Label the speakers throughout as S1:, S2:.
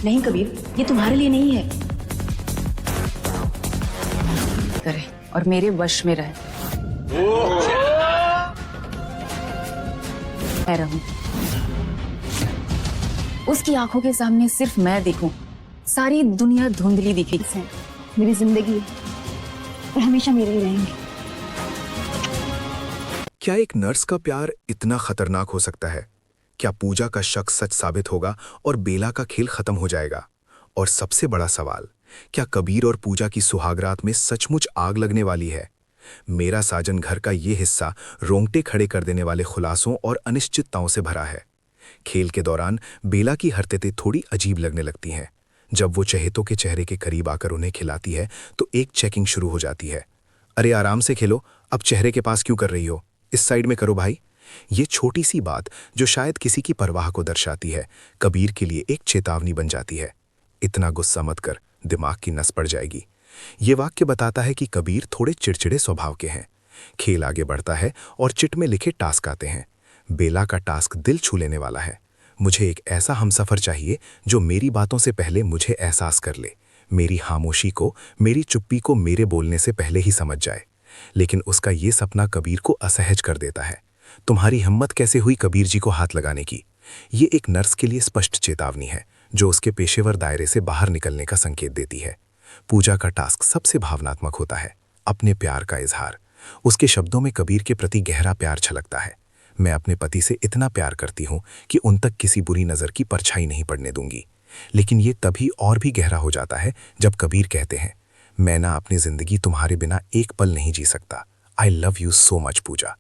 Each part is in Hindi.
S1: नहीं कबीर, ये तुम्हारे लिए नहीं है। करे और मेरे वश में रहे। मैं रहूं, उसकी आंखों के सामने सिर्फ मैं दिखूं, सारी दुनिया धुंधली दिखी।
S2: मेरी जिंदगी और हमेशा मेरे ही रहेंगे।
S3: क्या एक नर्स का प्यार इतना खतरनाक हो सकता है? क्या पूजा का शक सच साबित होगा और बेला का खेल खत्म हो जाएगा? और सबसे बड़ा सवाल, क्या कबीर और पूजा की सुहागरात में सचमुच आग लगने वाली है? मेरा साजन घर का ये हिस्सा रोंगटे खड़े कर देने वाले खुलासों और अनिश्चितताओं से भरा है। खेल के दौरान बेला की हरकतें थोड़ी अजीब लगने लगती हैं। जब वो चहेतों के चेहरे के करीब आकर उन्हें खिलाती है तो एक चेकिंग शुरू हो जाती है। अरे आराम से खेलो, अब चेहरे के पास क्यों कर रही हो? इस साइड में करो भाई। ये छोटी सी बात जो शायद किसी की परवाह को दर्शाती है, कबीर के लिए एक चेतावनी बन जाती है। इतना गुस्सा मत कर, दिमाग की नस पड़ जाएगी। ये वाक्य बताता है कि कबीर थोड़े चिड़चिड़े स्वभाव के हैं। खेल आगे बढ़ता है और चिट में लिखे टास्क आते हैं। बेला का टास्क दिल छू लेने वाला है। मुझे एक ऐसा हमसफर चाहिए जो मेरी बातों से पहले मुझे एहसास कर ले, मेरी खामोशी को, मेरी चुप्पी को मेरे बोलने से पहले ही समझ जाए। लेकिन उसका ये सपना कबीर को असहज कर देता है। तुम्हारी हिम्मत कैसे हुई कबीर जी को हाथ लगाने की? ये एक नर्स के लिए स्पष्ट चेतावनी है जो उसके पेशेवर दायरे से बाहर निकलने का संकेत देती है। पूजा का टास्क सबसे भावनात्मक होता है, अपने प्यार का इजहार। उसके शब्दों में कबीर के प्रति गहरा प्यार छलकता है। मैं अपने पति से इतना प्यार करती हूँ कि उन तक किसी बुरी नज़र की परछाई नहीं पड़ने दूंगी। लेकिन ये तभी और भी गहरा हो जाता है जब कबीर कहते हैं, मैं ना अपनी जिंदगी तुम्हारे बिना एक पल नहीं जी सकता। I love you so much Pooja.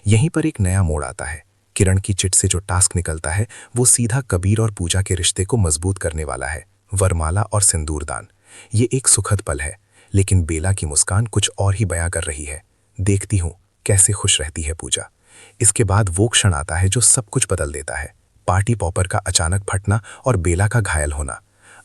S3: यहीं पर एक नया मोड़ आता है। किरण की चिट से जो टास्क निकलता है वो सीधा कबीर और पूजा के रिश्ते को मजबूत करने वाला है। वरमाला और सिंदूरदान, ये एक सुखद पल है, लेकिन बेला की मुस्कान कुछ और ही बयां कर रही है। देखती हूँ कैसे खुश रहती है पूजा। इसके बाद वो क्षण आता है जो सब कुछ बदल देता है। पार्टी पॉपर का अचानक फटना और बेला का घायल होना।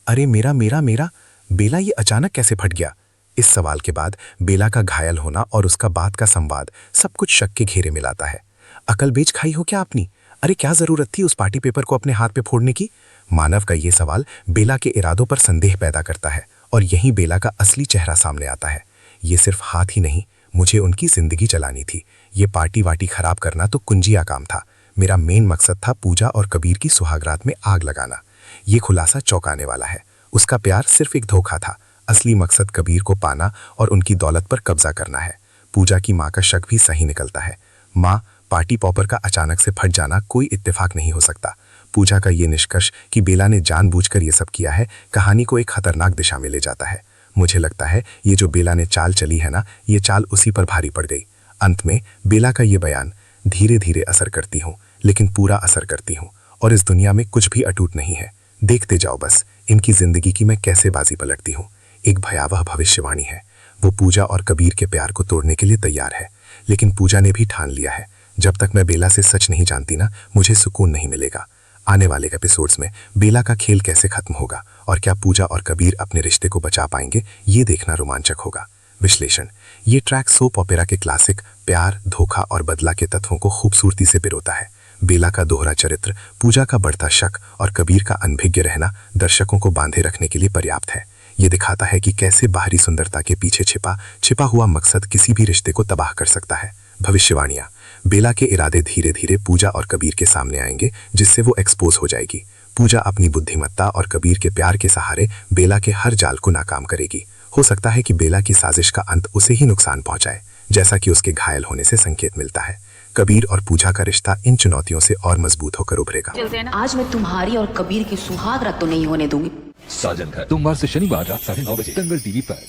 S3: अरे मेरा मेरा मेरा बेला, ये अचानक कैसे फट गया? इस सवाल के बाद बेला का घायल होना और उसका बात का संवाद सब कुछ शक के घेरे में लाता है। अकल बेच खाई हो क्या आपनी? अरे क्या जरूरत थी उस पार्टी पेपर को अपने हाथ पे फोड़ने की? मानव का ये सवाल बेला के इरादों पर संदेह पैदा करता है और यहीं बेला का असली चेहरा सामने आता है। ये सिर्फ हाथ ही नहीं, मुझे उनकी जिंदगी चलानी थी। ये पार्टी वाटी खराब करना तो कुंजिया काम था। मेरा मेन मकसद था पूजा और कबीर की सुहागरात में आग लगाना। ये खुलासा चौंकाने वाला है। उसका प्यार सिर्फ एक धोखा था, असली मकसद कबीर को पाना और उनकी दौलत पर कब्जा करना है। पूजा की माँ का शक भी सही निकलता है। माँ, पार्टी पॉपर का अचानक से फट जाना कोई इत्तेफाक नहीं हो सकता। पूजा का ये निष्कर्ष कि बेला ने जानबूझकर ये सब किया है, कहानी को एक खतरनाक दिशा में ले जाता है। मुझे लगता है ये जो बेला ने चाल चली है ना, ये चाल उसी पर भारी पड़ गई। अंत में बेला का ये बयान, धीरे धीरे असर करती हूँ लेकिन पूरा असर करती हूँ, और इस दुनिया में कुछ भी अटूट नहीं है। देखते जाओ बस इनकी जिंदगी की मैं कैसे बाजी पलटती हूँ। एक भयावह भविष्यवाणी है। वो पूजा और कबीर के प्यार को तोड़ने के लिए तैयार है, लेकिन पूजा ने भी ठान लिया है, जब तक मैं बेला से सच नहीं जानती ना, मुझे सुकून नहीं मिलेगा। आने वाले एपिसोड्स में बेला का खेल कैसे खत्म होगा और क्या पूजा और कबीर अपने रिश्ते को बचा पाएंगे, ये देखना रोमांचक होगा। विश्लेषण, ये ट्रैक सोप ओपेरा के क्लासिक प्यार, धोखा और बदला के तत्वों को खूबसूरती से पिरोता है। बेला का दोहरा चरित्र, पूजा का बढ़ता शक और कबीर का अनभिज्ञ रहना दर्शकों को बांधे रखने के लिए पर्याप्त है। ये दिखाता है कि कैसे बाहरी सुंदरता के पीछे छिपा हुआ मकसद किसी भी रिश्ते को तबाह कर सकता है। भविष्यवाणियां, बेला के इरादे धीरे धीरे पूजा और कबीर के सामने आएंगे, जिससे वो एक्सपोज हो जाएगी। पूजा अपनी बुद्धिमत्ता और कबीर के प्यार के सहारे बेला के हर जाल को नाकाम करेगी। हो सकता है कि बेला की साजिश का अंत उसे ही नुकसान पहुंचाए, जैसा कि उसके घायल होने से संकेत मिलता है। कबीर और पूजा का रिश्ता इन चुनौतियों से और मजबूत होकर उभरेगा।
S1: आज मैं तुम्हारी और कबीर की सुहागरात तो नहीं होने दूंगी।
S4: साजन घर, सोमवार से शनिवार रात 9:30 बजे दंगल टीवी पर।